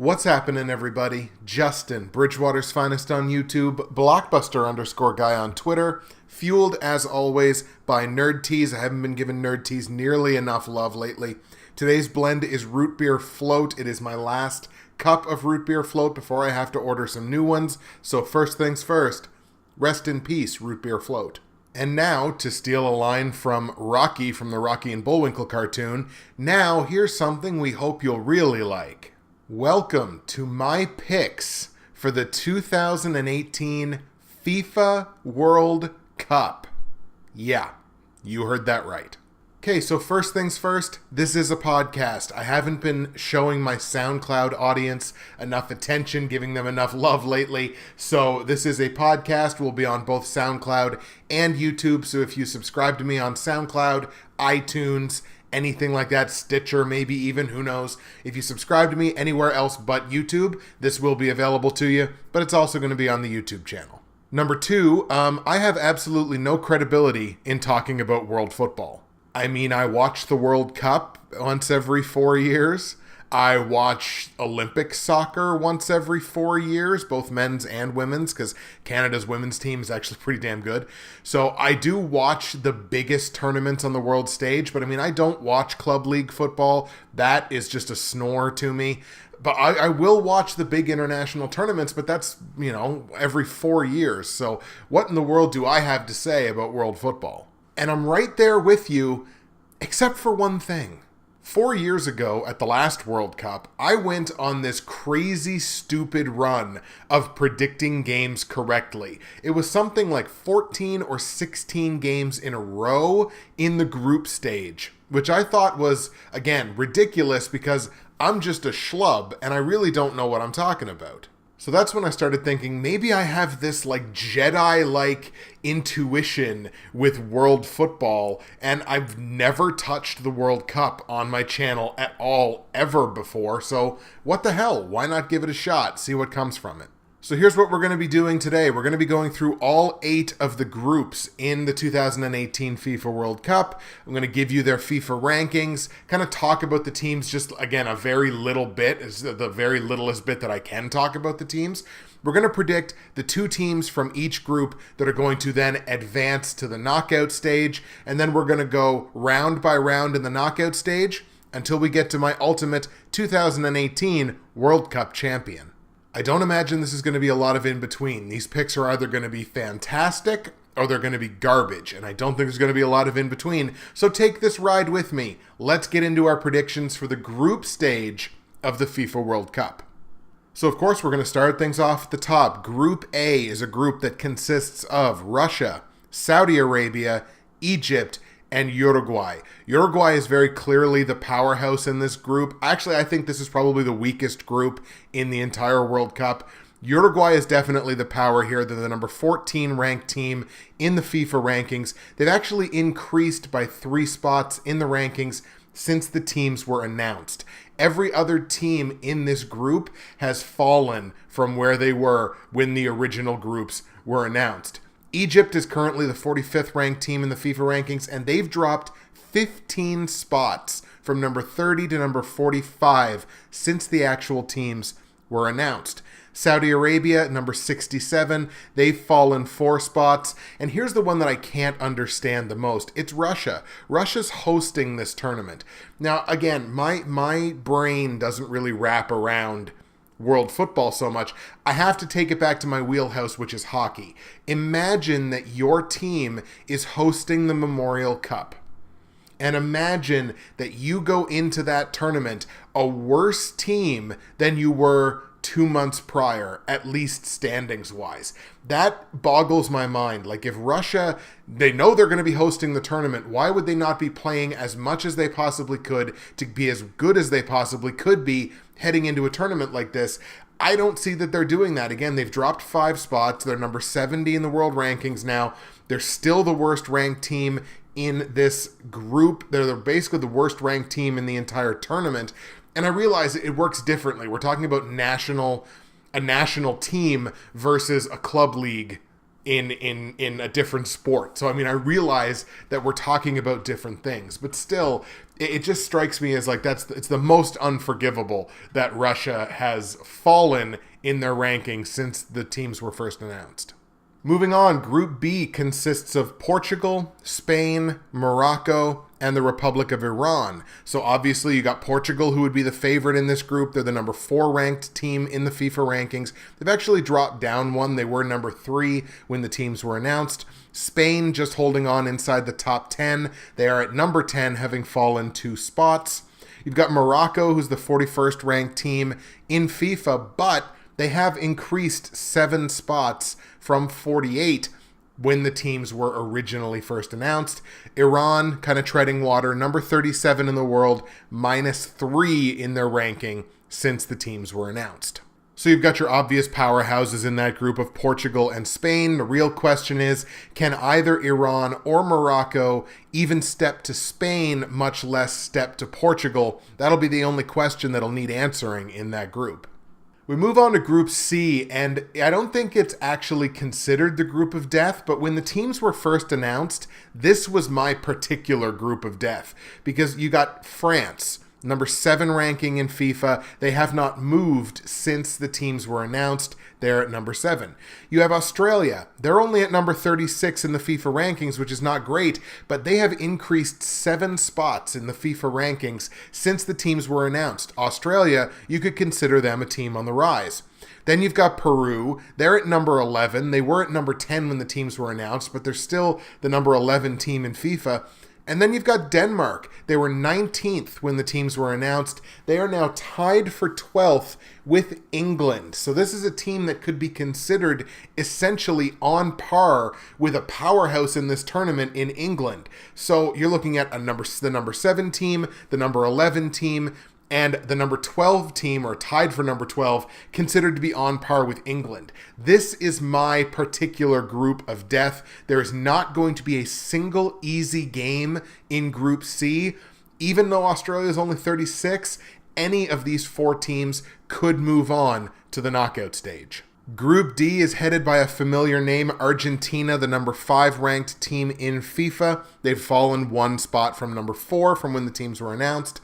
What's happening, everybody? Justin, Bridgewater's finest on YouTube, Blockbuster_guy on Twitter, fueled as always by Nerd Teas. I haven't been giving Nerd Teas nearly enough love lately. Today's blend is root beer float. It is my last cup of root beer float before I have to order some new ones. So first things first, rest in peace, root beer float. And now, to steal a line from Rocky from the Rocky and Bullwinkle cartoon, now here's something we hope you'll really like. Welcome to my picks for the 2018 FIFA World Cup. Yeah, you heard that right. Okay, so first things first, this is a podcast. I haven't been showing my SoundCloud audience enough attention, giving them enough love lately. So this is a podcast. We'll be on both SoundCloud and YouTube. So if you subscribe to me on SoundCloud, iTunes, anything like that, Stitcher, maybe even, who knows. If you subscribe to me anywhere else but YouTube, this will be available to you, but it's also going to be on the YouTube channel. Number two, I have absolutely no credibility in talking about world football. I mean, I watch the World Cup once every 4 years. I watch Olympic soccer once every 4 years, both men's and women's, because Canada's women's team is actually pretty damn good. So I do watch the biggest tournaments on the world stage, but I mean, I don't watch club league football. That is just a snore to me. But I will watch the big international tournaments, but that's, every 4 years. So what in the world do I have to say about world football? And I'm right there with you, except for one thing. 4 years ago, at the last World Cup, I went on this crazy, stupid run of predicting games correctly. It was something like 14 or 16 games in a row in the group stage, which I thought was, again, ridiculous because I'm just a schlub and I really don't know what I'm talking about. So that's when I started thinking, maybe I have this Jedi-like intuition with world football, and I've never touched the World Cup on my channel at all, ever before, so what the hell? Why not give it a shot, see what comes from it? So here's what we're going to be doing today. We're going to be going through all 8 of the groups in the 2018 FIFA World Cup. I'm going to give you their FIFA rankings, kind of talk about the teams just, again, a very little bit. It's the very littlest bit that I can talk about the teams. We're going to predict the 2 teams from each group that are going to then advance to the knockout stage, and then we're going to go round by round in the knockout stage until we get to my ultimate 2018 World Cup champion. I don't imagine this is going to be a lot of in-between. These picks are either going to be fantastic or they're going to be garbage, and I don't think there's going to be a lot of in-between. So take this ride with me. Let's get into our predictions for the group stage of the FIFA World Cup. So, of course, we're going to start things off at the top. Group A is a group that consists of Russia, Saudi Arabia, Egypt, and Uruguay. Uruguay is very clearly the powerhouse in this group. Actually, I think this is probably the weakest group in the entire World Cup. Uruguay is definitely the power here. They're the number 14 ranked team in the FIFA rankings. They've actually increased by 3 spots in the rankings since the teams were announced. Every other team in this group has fallen from where they were when the original groups were announced. Egypt is currently the 45th ranked team in the FIFA rankings, and they've dropped 15 spots from number 30 to number 45 since the actual teams were announced. Saudi Arabia, number 67, they've fallen 4 spots. And here's the one that I can't understand the most. It's Russia. Russia's hosting this tournament. Now, again, my brain doesn't really wrap around world football so much. I have to take it back to my wheelhouse, which is hockey. Imagine that your team is hosting the Memorial Cup. And imagine that you go into that tournament a worse team than you were 2 months prior, at least standings-wise. That boggles my mind. If Russia, they know they're going to be hosting the tournament, why would they not be playing as much as they possibly could to be as good as they possibly could be heading into a tournament like this? I don't see that they're doing that. Again, they've dropped 5 spots. They're number 70 in the world rankings now. They're still the worst ranked team in this group. They're basically the worst ranked team in the entire tournament. And I realize it works differently. We're talking about a national team versus a club league in a different sport. So I mean, I realize that we're talking about different things, but still, it just strikes me as like it's the most unforgivable that Russia has fallen in their rankings since the teams were first announced. Moving on, Group B consists of Portugal, Spain, Morocco, and the Republic of Iran. So obviously you got Portugal, who would be the favorite in this group. They're the number 4 ranked team in the FIFA rankings. They've actually dropped down one. They were number 3 when the teams were announced. Spain just holding on inside the top 10. They are at number 10, having fallen 2 spots. You've got Morocco, who's the 41st ranked team in FIFA, but they have increased 7 spots from 48 when the teams were originally first announced. Iran kind of treading water, number 37 in the world, -3 in their ranking since the teams were announced. So you've got your obvious powerhouses in that group of Portugal and Spain. The real question is, can either Iran or Morocco even step to Spain, much less step to Portugal? That'll be the only question that'll need answering in that group. We move on to Group C, and I don't think it's actually considered the group of death, but when the teams were first announced, this was my particular group of death, because you got France, number 7 ranking in FIFA. They have not moved since the teams were announced. They're at number 7. You have Australia. They're only at number 36 in the FIFA rankings, which is not great, but they have increased 7 spots in the FIFA rankings since the teams were announced. Australia, you could consider them a team on the rise. Then you've got Peru. They're at number 11. They were at number 10 when the teams were announced, but they're still the number 11 team in FIFA. And then you've got Denmark. They were 19th when the teams were announced. They are now tied for 12th with England. So this is a team that could be considered essentially on par with a powerhouse in this tournament in England. So you're looking at the number 7 team, the number 11 team, and the number 12 team, or tied for number 12, considered to be on par with England. This is my particular group of death. There is not going to be a single easy game in Group C. Even though Australia is only 36, any of these 4 teams could move on to the knockout stage. Group D is headed by a familiar name, Argentina, the number 5 ranked team in FIFA. They've fallen 1 spot from number 4 from when the teams were announced.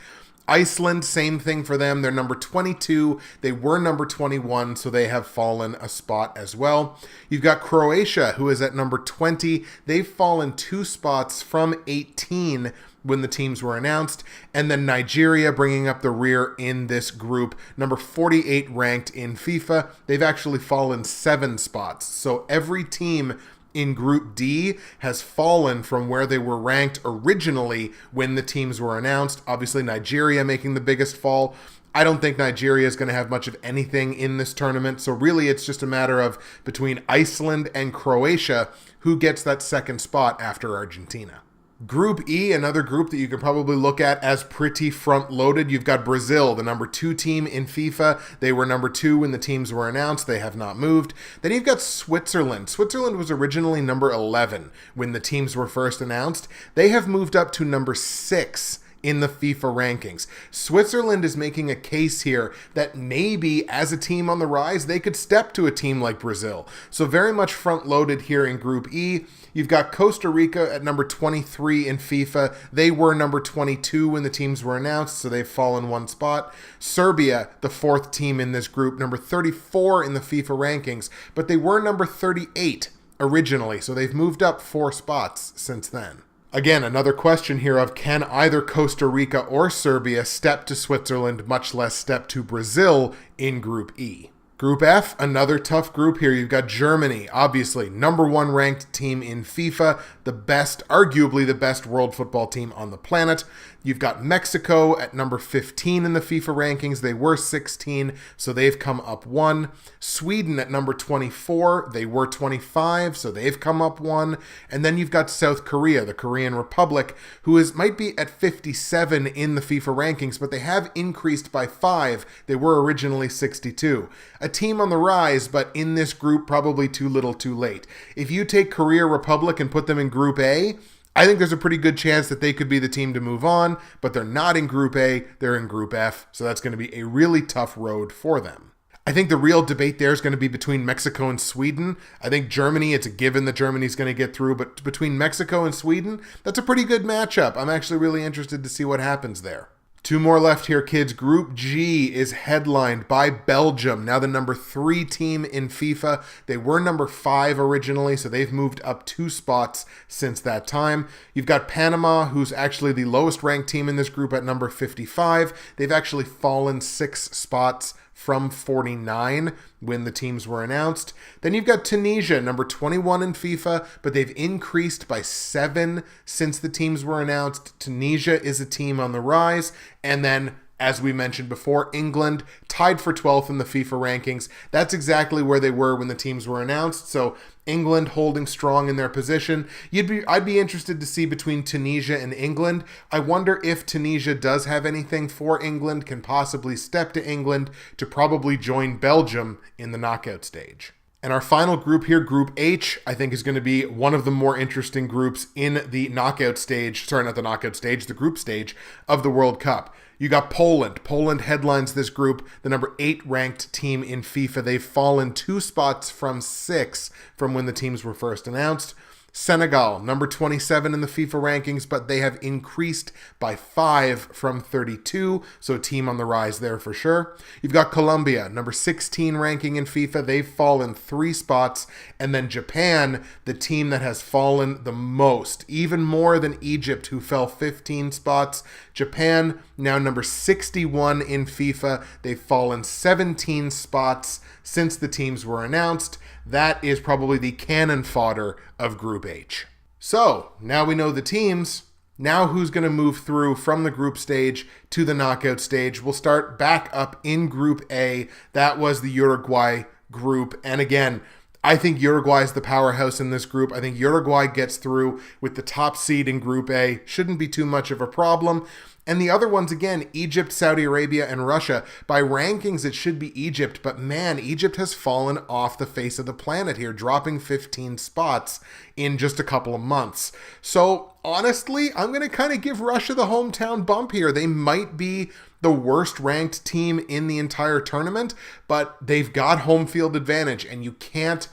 Iceland, same thing for them. They're number 22. They were number 21, so they have fallen a spot as well. You've got Croatia, who is at number 20. They've fallen 2 spots from 18 when the teams were announced. And then Nigeria bringing up the rear in this group, number 48 ranked in FIFA. They've actually fallen 7 spots. So every team in Group D has fallen from where they were ranked originally when the teams were announced. Obviously, Nigeria making the biggest fall. I don't think Nigeria is going to have much of anything in this tournament. So really, it's just a matter of between Iceland and Croatia, who gets that second spot after Argentina. Group E, another group that you can probably look at as pretty front-loaded. You've got Brazil, the number 2 team in FIFA. They were number 2 when the teams were announced. They have not moved. Then you've got Switzerland. Switzerland was originally number 11 when the teams were first announced. They have moved up to number 6 in the FIFA rankings. Switzerland is making a case here that maybe as a team on the rise, they could step to a team like Brazil. So very much front-loaded here in Group E. You've got Costa Rica at number 23 in FIFA. They were number 22 when the teams were announced, so they've fallen 1 spot. Serbia, the 4th team in this group, number 34 in the FIFA rankings, but they were number 38 originally, so they've moved up 4 spots since then. Again, another question here of can either Costa Rica or Serbia step to Switzerland, much less step to Brazil in Group E. Group F, another tough group here. You've got Germany, obviously number 1 ranked team in FIFA, the best, arguably the best world football team on the planet. You've got Mexico at number 15 in the FIFA rankings. They were 16, so they've come up 1. Sweden at number 24. They were 25, so they've come up 1. And then you've got South Korea, the Korean Republic, who might be at 57 in the FIFA rankings, but they have increased by 5. They were originally 62. A team on the rise, but in this group, probably too little too late. If you take Korea Republic and put them in Group A, I think there's a pretty good chance that they could be the team to move on, but they're not in Group A, they're in Group F, so that's going to be a really tough road for them. I think the real debate there is going to be between Mexico and Sweden. I think Germany, it's a given that Germany's going to get through, but between Mexico and Sweden, that's a pretty good matchup. I'm actually really interested to see what happens there. Two more left here, kids. Group G is headlined by Belgium, now the number 3 team in FIFA. They were number 5 originally, so they've moved up 2 spots since that time. You've got Panama, who's actually the lowest ranked team in this group at number 55. They've actually fallen 6 spots from 49 when the teams were announced. Then you've got Tunisia, number 21 in FIFA, but they've increased by 7 since the teams were announced. Tunisia is a team on the rise. And then, as we mentioned before, England tied for 12th in the FIFA rankings. That's exactly where they were when the teams were announced. So England holding strong in their position. I'd be interested to see between Tunisia and England. I wonder if Tunisia does have anything for England, can possibly step to England to probably join Belgium in the knockout stage. And our final group here, Group H, I think is going to be one of the more interesting groups in the knockout stage. Sorry, not the knockout stage, the group stage of the World Cup. You got Poland. Poland headlines this group, the number 8 ranked team in FIFA. They've fallen 2 spots from 6 from when the teams were first announced. Senegal, number 27 in the FIFA rankings, but they have increased by 5 from 32, so a team on the rise there for sure. You've got Colombia, number 16 ranking in FIFA. They've fallen 3 spots. And then Japan, the team that has fallen the most, even more than Egypt, who fell 15 spots. Japan, now number 61 in FIFA. They've fallen 17 spots since the teams were announced. That is probably the cannon fodder of Group H. So, now we know the teams. Now who's going to move through from the group stage to the knockout stage? We'll start back up in Group A. That was the Uruguay group. And again, I think Uruguay is the powerhouse in this group. I think Uruguay gets through with the top seed in Group A. Shouldn't be too much of a problem. And the other ones, again, Egypt, Saudi Arabia, and Russia. By rankings, it should be Egypt. But man, Egypt has fallen off the face of the planet here, dropping 15 spots in just a couple of months. So honestly, I'm going to kind of give Russia the hometown bump here. They might be the worst ranked team in the entire tournament, but they've got home field advantage, and you can't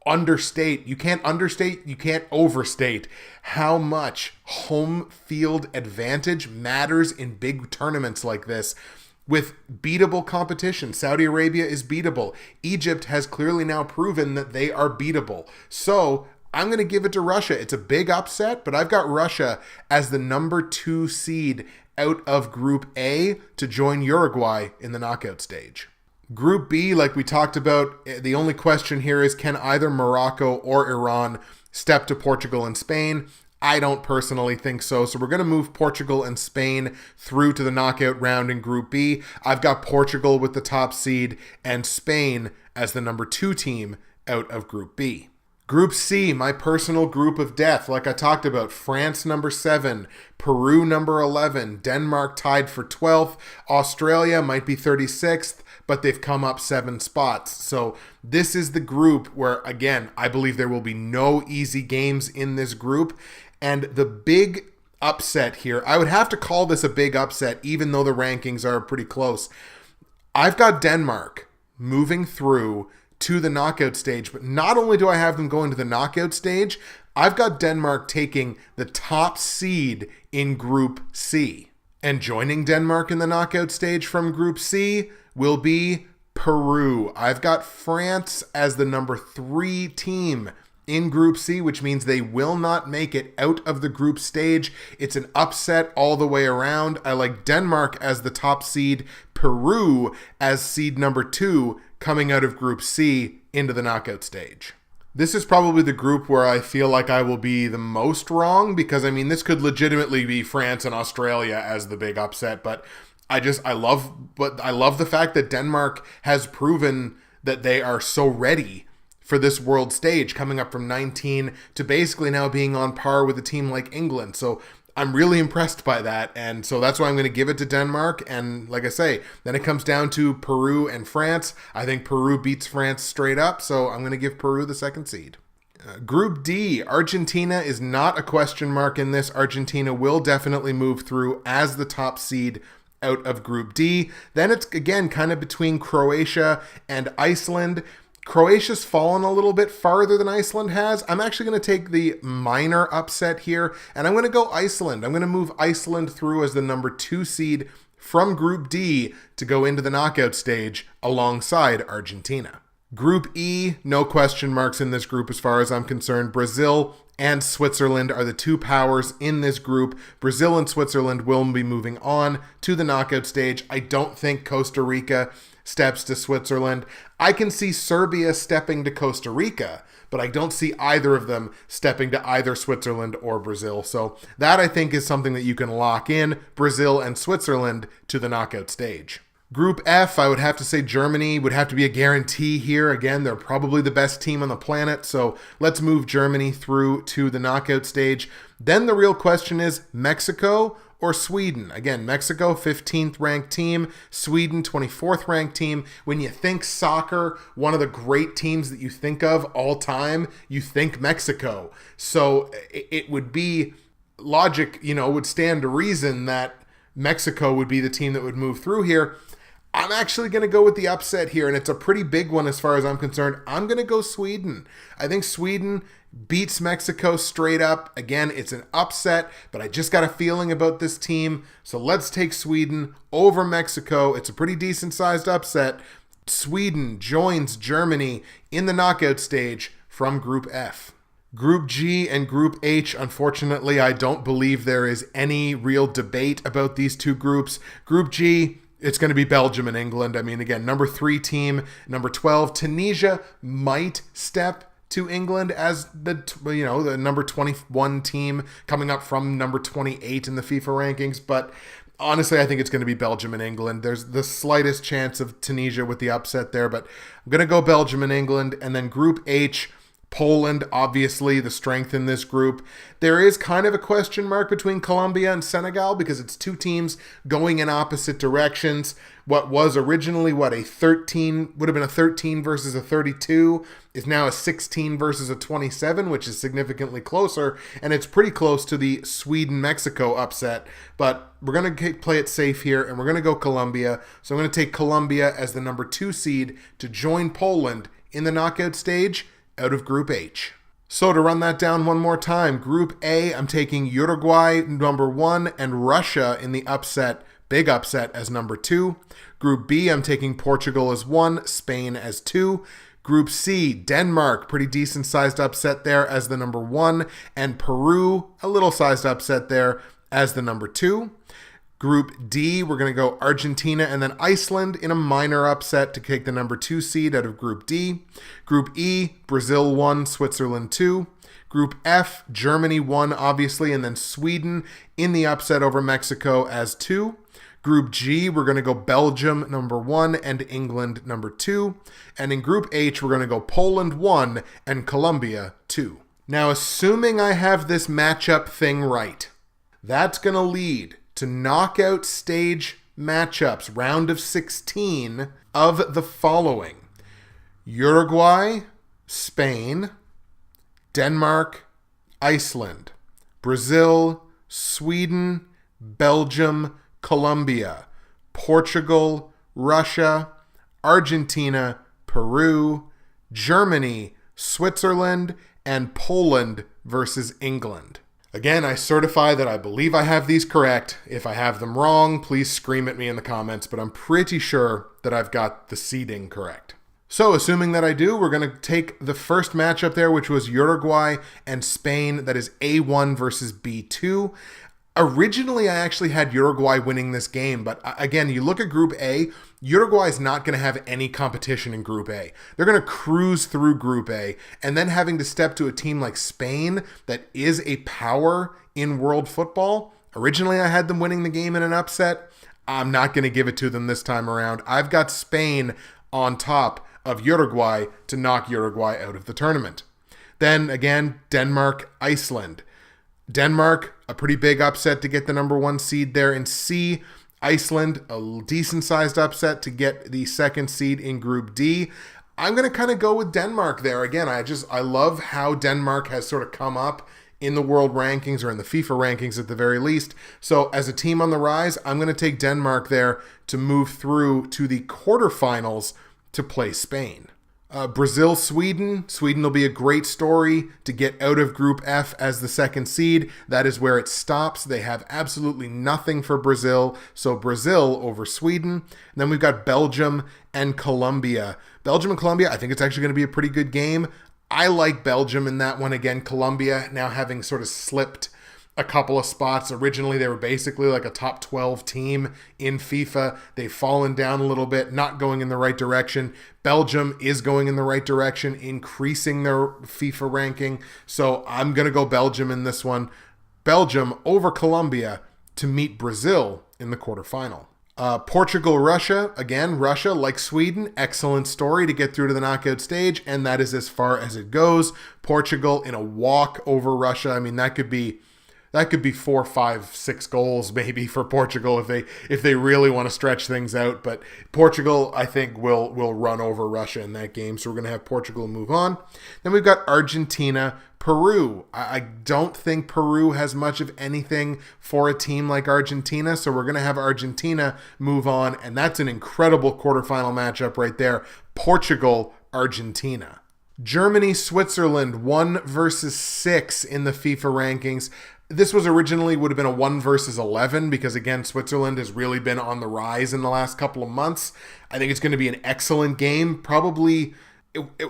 overstate how much home field advantage matters in big tournaments like this with beatable competition. Saudi Arabia is beatable. Egypt has clearly now proven that they are beatable. So I'm going to give it to Russia. It's a big upset, but I've got Russia as the number 2 seed out of Group A to join Uruguay in the knockout stage. Group B, like we talked about, the only question here is, can either Morocco or Iran step to Portugal and Spain? I don't personally think so. So we're going to move Portugal and Spain through to the knockout round in Group B. I've got Portugal with the top seed and Spain as the number 2 team out of Group B. Group C, my personal group of death, like I talked about, France number 7, Peru number 11, Denmark tied for 12th, Australia might be 36th, but they've come up 7 spots. So this is the group where, again, I believe there will be no easy games in this group. And the big upset here, I would have to call this a big upset, even though the rankings are pretty close. I've got Denmark moving through to the knockout stage, but not only do I have them going to the knockout stage, I've got Denmark taking the top seed in Group C. And joining Denmark in the knockout stage from Group C will be Peru. I've got France as the number 3 team in Group C, which means they will not make it out of the group stage. It's an upset all the way around. I like Denmark as the top seed, Peru as seed number 2, coming out of Group C into the knockout stage. This is probably the group where I feel like I will be the most wrong, because I mean, this could legitimately be France and Australia as the big upset, but I love the fact that Denmark has proven that they are so ready for this world stage, coming up from 19 to basically now being on par with a team like England. So I'm really impressed by that, and so that's why I'm going to give it to Denmark. And like I say, then it comes down to Peru and France. I think Peru beats France straight up, so I'm going to give Peru the 2nd seed. Group D, Argentina is not a question mark in this. Argentina will definitely move through as the top seed out of Group D. Then it's, again, kind of between Croatia and Iceland. Croatia's fallen a little bit farther than Iceland has. I'm actually going to take the minor upset here, and I'm going to go Iceland. I'm going to move Iceland through as the number 2 seed from Group D to go into the knockout stage alongside Argentina. Group E, no question marks in this group as far as I'm concerned. Brazil and Switzerland are the 2 powers in this group. Brazil and Switzerland will be moving on to the knockout stage. I don't think Costa Rica steps to Switzerland. I can see Serbia stepping to Costa Rica, but I don't see either of them stepping to either Switzerland or Brazil. So that, I think, is something that you can lock in, Brazil and Switzerland to the knockout stage. Group F, I would have to say Germany would have to be a guarantee here. Again, they're probably the best team on the planet, so let's move Germany through to the knockout stage. Then the real question is Mexico or Sweden. Again, Mexico, 15th ranked team. Sweden, 24th ranked team. When you think soccer, one of the great teams that you think of all time, you think Mexico. So it would be logic, would stand to reason that Mexico would be the team that would move through here. I'm actually going to go with the upset here, and it's a pretty big one as far as I'm concerned. I'm going to go Sweden. I think Sweden beats Mexico straight up. Again, it's an upset, but I just got a feeling about this team. So let's take Sweden over Mexico. It's a pretty decent-sized upset. Sweden joins Germany in the knockout stage from Group F. Group G and Group H, unfortunately, I don't believe there is any real debate about these 2 groups. Group G, it's going to be Belgium and England. I mean, again, number 3 team, number 12. Tunisia might step to England as the number 21 team, coming up from number 28 in the FIFA rankings. But honestly, I think it's going to be Belgium and England. There's the slightest chance of Tunisia with the upset there, but I'm going to go Belgium and England. And then Group H, Poland, obviously the strength in this group. There is kind of a question mark between Colombia and Senegal because it's 2 teams going in opposite directions. What was originally, a 13, would have been a 13 versus a 32, is now a 16 versus a 27, which is significantly closer, and it's pretty close to the Sweden-Mexico upset. But we're going to play it safe here, and we're going to go Colombia. So I'm going to take Colombia as the number 2 seed to join Poland in the knockout stage out of Group H. So to run that down one more time, Group A, I'm taking Uruguay number 1 and Russia in the upset, big upset, as number 2. Group B, I'm taking Portugal as 1, Spain as 2. Group C, Denmark, pretty decent sized upset there as the number 1, and Peru, a little sized upset there as the number 2. Group D, we're going to go Argentina and then Iceland in a minor upset to take the number 2 seed out of Group D. Group E, Brazil 1, Switzerland 2. Group F, Germany 1, obviously, and then Sweden in the upset over Mexico as 2. Group G, we're going to go Belgium number 1 and England number 2. And in Group H, we're going to go Poland 1 and Colombia 2. Now, assuming I have this matchup thing right, that's going to lead to knockout stage matchups, round of 16, of the following: Uruguay, Spain, Denmark, Iceland, Brazil, Sweden, Belgium, Colombia, Portugal, Russia, Argentina, Peru, Germany, Switzerland, and Poland versus England. Again, I certify that I believe I have these correct. If I have them wrong, please scream at me in the comments, but I'm pretty sure that I've got the seeding correct. So, assuming that I do, we're going to take the first matchup there, which was Uruguay and Spain. That is A1 versus B2. Originally, I actually had Uruguay winning this game, but again, you look at Group A, Uruguay's not going to have any competition in Group A. They're going to cruise through Group A, and then having to step to a team like Spain that is a power in world football. Originally, I had them winning the game in an upset. I'm not going to give it to them this time around. I've got Spain on top of Uruguay to knock Uruguay out of the tournament. Then, again, Denmark, Iceland. Denmark, a pretty big upset to get the number 1 seed there in C. Iceland, a decent-sized upset to get the 2nd seed in Group D. I'm going to kind of go with Denmark there. Again, I love how Denmark has sort of come up in the world rankings, or in the FIFA rankings at the very least. So as a team on the rise, I'm going to take Denmark there to move through to the quarterfinals to play Spain. Brazil, Sweden. Sweden will be a great story to get out of Group F as the second seed. That is where it stops. They have absolutely nothing for Brazil. So Brazil over Sweden. And then we've got Belgium and Colombia. Belgium and Colombia, I think it's actually going to be a pretty good game. I like Belgium in that one. Again, Colombia now having sort of slipped a couple of spots. Originally, they were basically like a top 12 team in FIFA. They've fallen down a little bit, not going in the right direction. Belgium is going in the right direction, increasing their FIFA ranking. So I'm going to go Belgium in this one. Belgium over Colombia to meet Brazil in the quarterfinal. Portugal, Russia. Again, Russia, like Sweden, excellent story to get through to the knockout stage, and that is as far as it goes. Portugal in a walk over Russia. I mean, that could be 4, 5, 6 goals maybe for Portugal if they really want to stretch things out. But Portugal, I think, will run over Russia in that game. So we're going to have Portugal move on. Then we've got Argentina, Peru. I don't think Peru has much of anything for a team like Argentina. So we're going to have Argentina move on. And that's an incredible quarterfinal matchup right there. Portugal, Argentina. Germany, Switzerland, 1 versus 6 in the FIFA rankings. This would have been a 1 versus 11 because, again, Switzerland has really been on the rise in the last couple of months. I think it's going to be an excellent game. Probably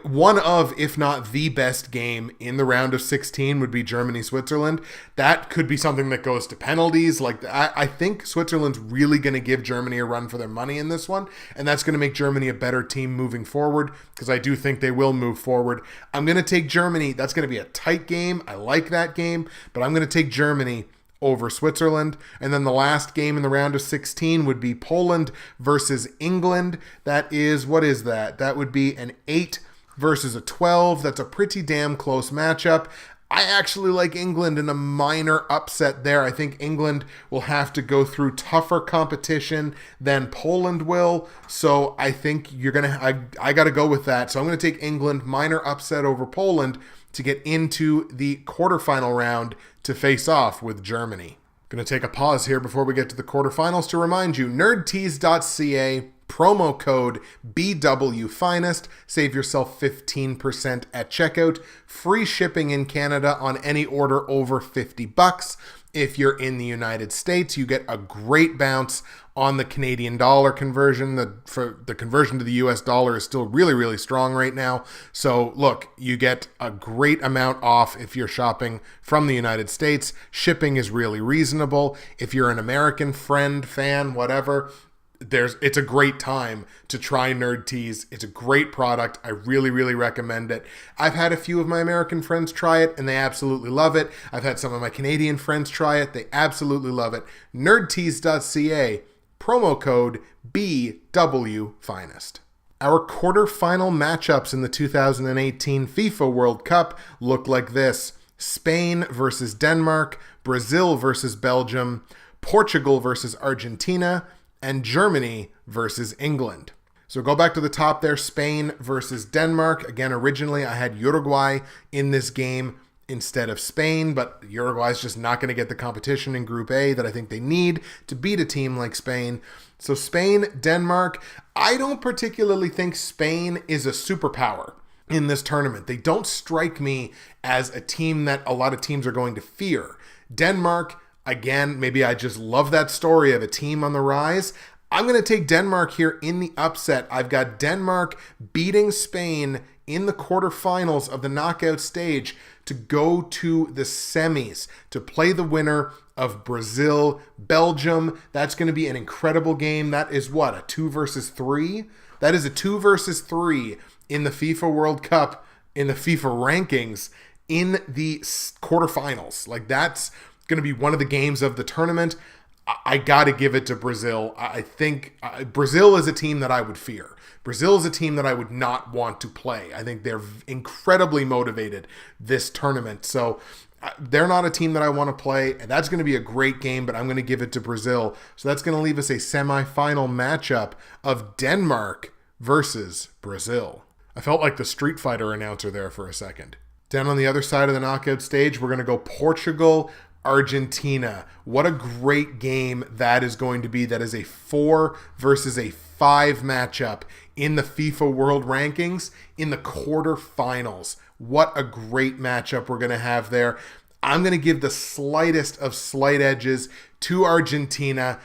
one of, if not the best game in the round of 16 would be Germany-Switzerland. That could be something that goes to penalties. I think Switzerland's really going to give Germany a run for their money in this one, and that's going to make Germany a better team moving forward because I do think they will move forward. I'm going to take Germany. That's going to be a tight game. I like that game, but I'm going to take Germany over Switzerland. And then the last game in the round of 16 would be Poland versus England. That is, what is that? That would be an 8 versus a 12. That's a pretty damn close matchup. I actually like England in a minor upset there. I think England will have to go through tougher competition than Poland will. So I think I got to go with that. So I'm going to take England minor upset over Poland to get into the quarterfinal round to face off with Germany. Going to take a pause here before we get to the quarterfinals to remind you, nerdtease.ca, promo code BWFinest, save yourself 15% at checkout, free shipping in Canada on any order over $50. If you're in the United States, you get a great bounce on the Canadian dollar conversion. The conversion to the US dollar is still really, really strong right now. So look, you get a great amount off if you're shopping from the United States. Shipping is really reasonable. If you're an American friend, fan, whatever, it's a great time to try Nerd Tease. It's a great product. I really, really recommend it. I've had a few of my American friends try it, and they absolutely love it. I've had some of my Canadian friends try it. They absolutely love it. nerdtease.ca, promo code BWFinest. Our quarterfinal matchups in the 2018 FIFA World Cup look like this: Spain versus Denmark, Brazil versus Belgium, Portugal versus Argentina, and Germany versus England. So go back to the top there, Spain versus Denmark. Again, originally I had Uruguay in this game instead of Spain, but Uruguay's just not going to get the competition in Group A that I think they need to beat a team like Spain. So Spain, Denmark. I don't particularly think Spain is a superpower in this tournament. They don't strike me as a team that a lot of teams are going to fear. Denmark, again, maybe I just love that story of a team on the rise. I'm going to take Denmark here in the upset. I've got Denmark beating Spain in the quarterfinals of the knockout stage to go to the semis, to play the winner of Brazil, Belgium. That's going to be an incredible game. That is what, a 2 versus 3? That is a 2 versus 3 in the FIFA World Cup, in the FIFA rankings, in the quarterfinals. Like, that's going to be one of the games of the tournament. I got to give it to Brazil. I think Brazil is a team that I would fear. Brazil is a team that I would not want to play. I think they're incredibly motivated this tournament. So they're not a team that I want to play. And that's going to be a great game, but I'm going to give it to Brazil. So that's going to leave us a semifinal matchup of Denmark versus Brazil. I felt like the Street Fighter announcer there for a second. Down on the other side of the knockout stage, we're going to go Portugal, Argentina. What a great game that is going to be. That is a 4 versus a 5 matchup in the FIFA World Rankings in the quarterfinals. What a great matchup we're going to have there. I'm going to give the slightest of slight edges to Argentina.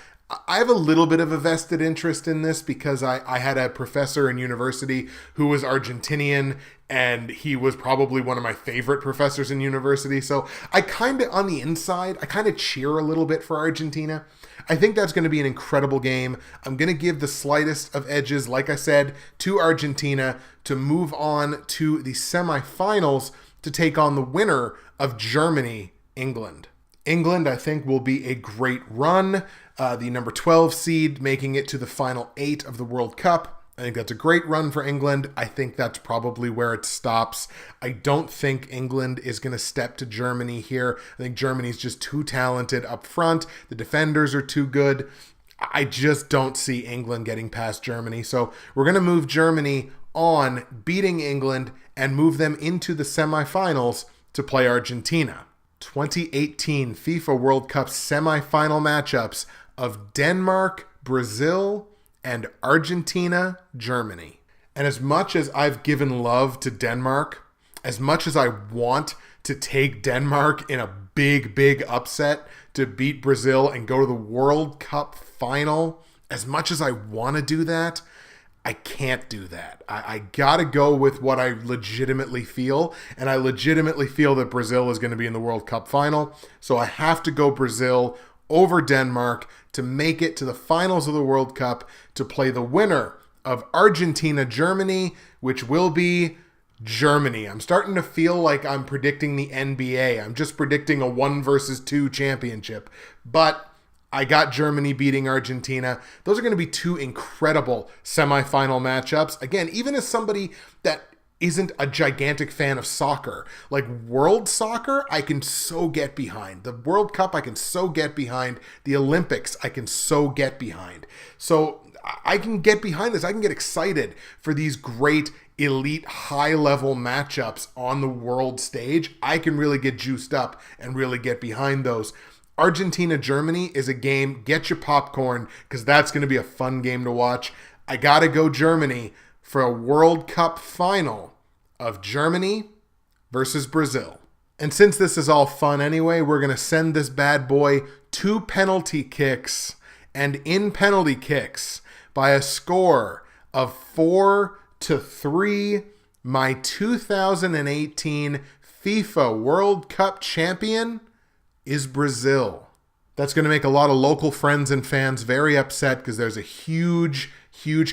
I have a little bit of a vested interest in this because I had a professor in university who was Argentinian, and he was probably one of my favorite professors in university. So I kind of, on the inside, I kind of cheer a little bit for Argentina. I think that's going to be an incredible game. I'm going to give the slightest of edges, like I said, to Argentina to move on to the semifinals to take on the winner of Germany, England. England, I think, will be a great run. The number 12 seed making it to the final 8 of the World Cup. I think that's a great run for England. I think that's probably where it stops. I don't think England is going to step to Germany here. I think Germany's just too talented up front. The defenders are too good. I just don't see England getting past Germany. So we're going to move Germany on, beating England, and move them into the semifinals to play Argentina. 2018 FIFA World Cup semifinal matchups of Denmark, Brazil, and Argentina, Germany. And as much as I've given love to Denmark, as much as I want to take Denmark in a big upset to beat Brazil and go to the World Cup final, as much as I want to do that, I can't do that. I gotta go with what I legitimately feel, and I legitimately feel that Brazil is going to be in the World Cup final, so I have to go Brazil over Denmark to make it to the finals of the World Cup to play the winner of Argentina, Germany, which will be Germany. I'm starting to feel like I'm predicting the NBA. I'm just predicting a 1 versus 2 championship, but I got Germany beating Argentina. Those are going to be 2 incredible semifinal matchups. Again, even as somebody that isn't a gigantic fan of soccer, like world soccer, I can so get behind. The World Cup, I can so get behind. The Olympics, I can so get behind. So I can get behind this. I can get excited for these great elite high-level matchups on the world stage. I can really get juiced up and really get behind those. Argentina, Germany is a game. Get your popcorn because that's going to be a fun game to watch. I got to go Germany for a World Cup final of Germany versus Brazil. And since this is all fun anyway, we're going to send this bad boy 2 penalty kicks, and in penalty kicks by a score of 4-3, my 2018 FIFA World Cup champion is Brazil. That's going to make a lot of local friends and fans very upset because there's a huge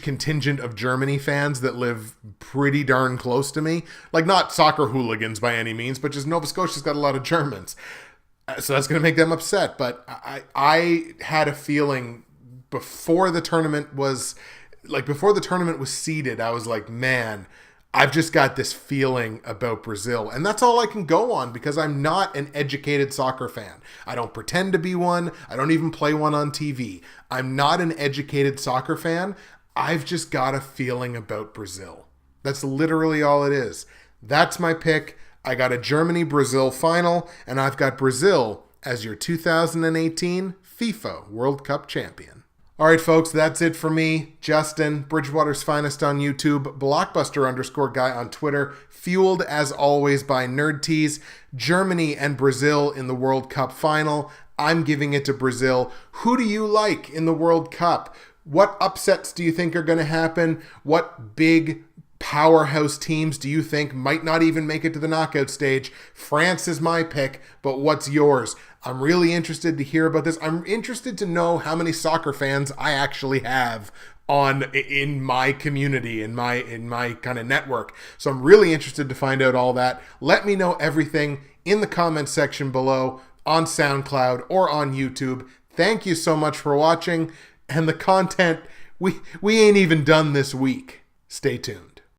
contingent of Germany fans that live pretty darn close to me. Like, not soccer hooligans by any means, but just Nova Scotia's got a lot of Germans. So that's going to make them upset. But I had a feeling before the tournament was seeded, I was like, man, I've just got this feeling about Brazil. And that's all I can go on because I'm not an educated soccer fan. I don't pretend to be one. I don't even play one on TV. I'm not an educated soccer fan. I've just got a feeling about Brazil. That's literally all it is. That's my pick. I got a Germany-Brazil final, and I've got Brazil as your 2018 FIFA World Cup champion. All right, folks, that's it for me. Justin, Bridgewater's Finest on YouTube, Blockbuster_guy on Twitter, fueled as always by Nerd Tees. Germany and Brazil in the World Cup final. I'm giving it to Brazil. Who do you like in the World Cup? What upsets do you think are going to happen? What big powerhouse teams do you think might not even make it to the knockout stage? France is my pick, but what's yours? I'm really interested to hear about this. I'm interested to know how many soccer fans I actually have in my community, in my kind of network. So I'm really interested to find out all that. Let me know everything in the comments section below on SoundCloud or on YouTube. Thank you so much for watching, and the content we ain't even done this week. Stay tuned.